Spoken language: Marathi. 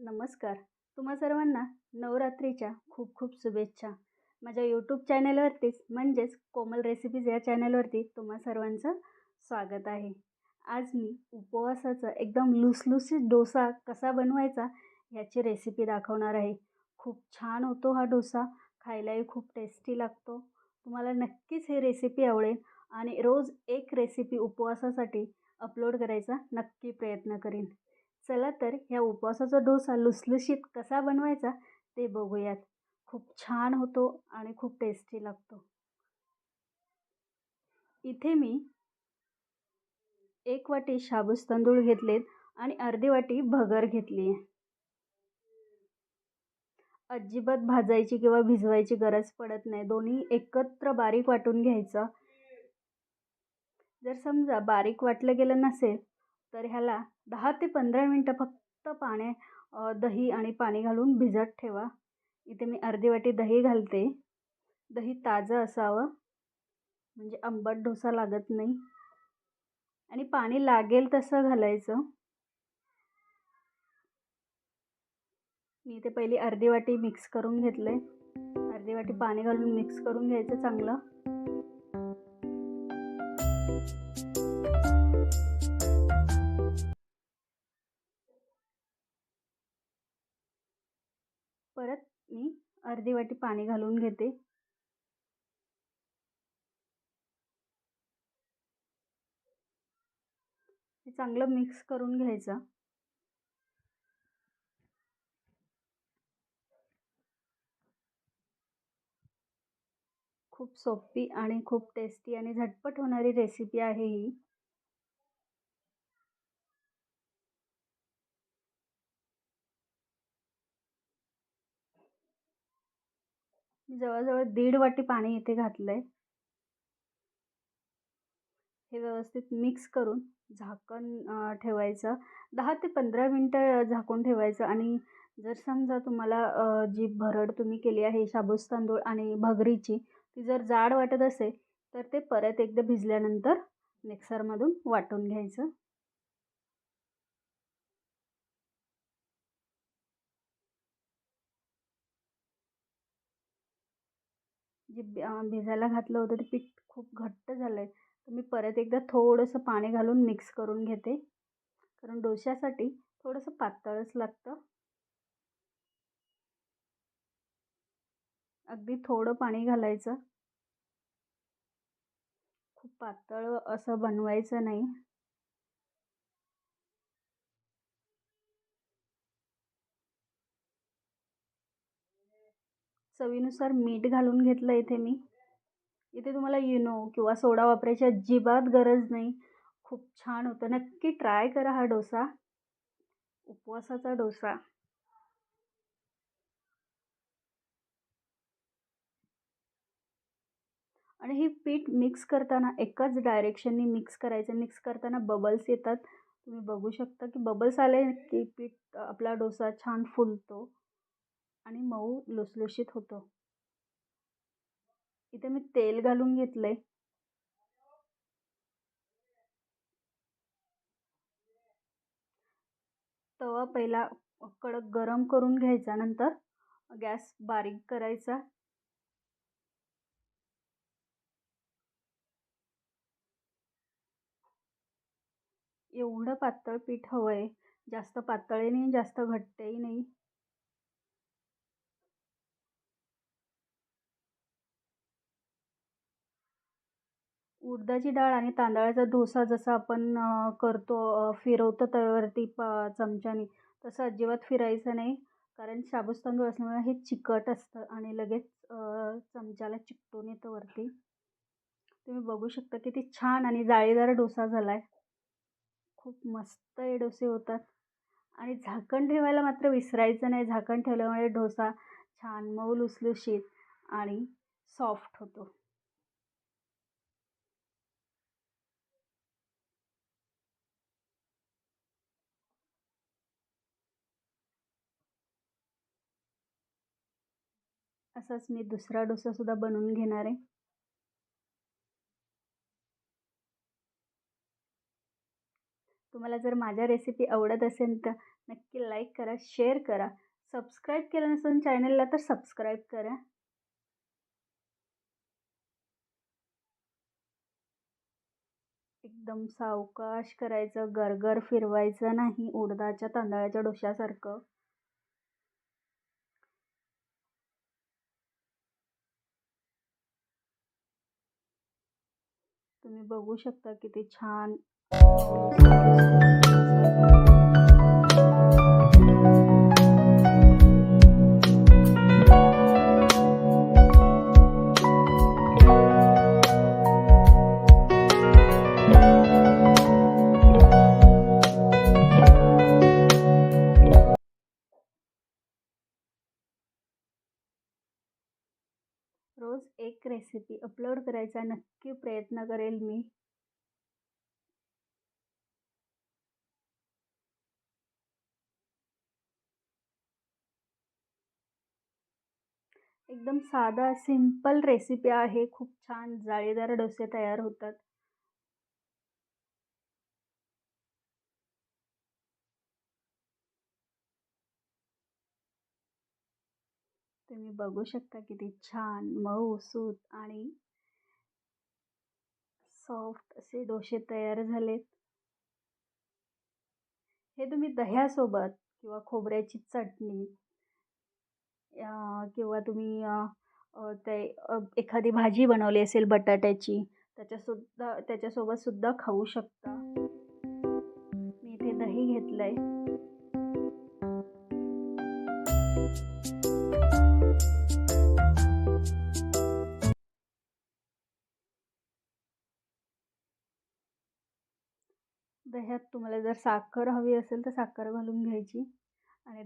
नमस्कार. तुम्हा सर्वांना नवरात्रीच्या खूप खूप शुभेच्छा. माझ्या यूट्यूब चॅनलवरतीच म्हणजेच कोमल रेसिपीज या चॅनलवरती तुम्हा सर्वांचं स्वागत आहे. आज मी उपवासाचा एकदम लुसलुसीत डोसा कसा बनवायचा ह्याची रेसिपी दाखवणार आहे. खूप छान होतो हा डोसा, खायलाही खूप टेस्टी लागतो. तुम्हाला नक्कीच ही रेसिपी आवडेल आणि रोज एक रेसिपी उपवासासाठी अपलोड करायचा नक्की प्रयत्न करीन. चला तर ह्या उपवासाचा डोसा लुसलुशीत कसा बनवायचा ते बघूयात. खूप छान होतो आणि खूप टेस्टी लागतो. इथे मी 1 वाटी शाबूस तांदूळ घेतलेत आणि अर्धी वाटी भगर घेतली आहे. अजिबात भाजायची किंवा भिजवायची गरज पडत नाही. दोन्ही एकत्र बारीक वाटून घ्यायचं. जर समजा बारीक वाटलं गेलं नसेल तर ह्याला 10 ते 15 मिनटं फक्त दही आणि पाणी घालून भिजत ठेवा. इथे मी अर्धी वाटी दही घालते. दही ताजं असावं म्हणजे आंबट डोसा लागत नाही आणि पाणी लागेल तसं घालायचं. मी इथे पहिली अर्धी वाटी मिक्स करून घेतले. अर्धी वाटी पाणी घालून मिक्स करून घ्यायचं चांगलं. परत मी अर्धी वाटी पाणी घालून घेते. हे चांगलं मिक्स करून घ्यायचं. खूप सोपी आणि खूप टेस्टी आणि झटपट होणारी रेसिपी आहे ही. मी जवळजवळ 1.5 वाटी पाणी इथे घातलंय. हे व्यवस्थित मिक्स करून झाकण ठेवायचं. 10 ते 15 मिनटं झाकून ठेवायचं आणि जर समजा तुम्हाला जी भरड तुम्ही केली आहे शाबूस तांदूळ आणि भगरीची ती जर जाड वाटत असेल तर ते परत एकदा भिजल्यानंतर मिक्सरमधून वाटून घ्यायचं. भिजायला घातलं होतं ते पीठ खूप घट्ट झालं आहे. तर मी परत एकदा थोडंसं पाणी घालून मिक्स करून घेते. कारण डोश्यासाठी थोडंसं पातळच लागतं. अगदी थोडं पाणी घालायचं. खूप पातळ असं बनवायचं नाही. चवीनुसार मीठ घालून घेतलं इथे मी. इथे तुम्हाला इनो किंवा सोडा वापरायची अजिबात गरज नाही. खूप छान होतं. नक्की ट्राय करा हा डोसा. उपवासाचा डोसा. आणि हे पीठ मिक्स करताना एकाच डायरेक्शननी मिक्स करायचं. मिक्स करताना बबल्स येतात. तुम्ही बघू शकता की बबल्स आले की पीठ आपला डोसा छान फुलतो आणि मऊ लुसलुशीत होतो. इथे मी तेल घालून घेतलंय. तवा पहिला कडक गरम करून घ्यायचा. नंतर गॅस बारीक करायचा. एवढं पातळ पीठ हवं आहे. जास्त पातळही नाही, जास्त घट्टही नाही. उडदाची डाळ आणि तांदळाचा डोसा जसा आपण करतो फिरवतो तव्यावरती चमच्याने तसं अजिबात फिरायचं नाही. कारण शाबूस तांदूळ असल्यामुळे हे चिकट असतं आणि लगेच चमच्याला चिकटून येतं वरती. तुम्ही बघू शकता किती छान आणि जाळीदार डोसा झाला आहे. खूप मस्त हे डोसे होतात. आणि झाकण ठेवायला मात्र विसरायचं नाही. झाकण ठेवल्यामुळे डोसा छान मऊ लुसलुशीत आणि सॉफ्ट होतो. असाच मी दुसरा डोसासुद्धा बनवून घेणार आहे. तुम्हाला जर माझ्या रेसिपी आवडत असेल तर नक्की लाईक करा, शेअर करा. सबस्क्राईब केलं नसेल चॅनलला तर सबस्क्राईब करा. एकदम सावकाश करायचं, गरगर फिरवायचं नाही उडदाच्या तांदळाच्या डोश्यासारखं. तुम्ही बघू शकता किती छान रोज एक रेसिपी अपलोड करायचा नक्की प्रयत्न करेल मी. एकदम साधा सिंपल रेसिपी आहे. खूप छान जाळीदार डोसे तयार होतात. तुम्ही बघू शकता किती छान मऊसूत आणि सॉफ्ट असे डोसे तयार झालेत. हे तुम्ही दह्यासोबत किंवा खोबऱ्याची चटणी किंवा तुम्ही ते एखादी भाजी बनवली असेल बटाट्याची त्याच्यासोबत सुद्धा खाऊ शकता. मी इथे दही घेतलंय. दह्यात तुम्हाला जर साखर हवी असेल तर साखर घालून घ्यायची आणि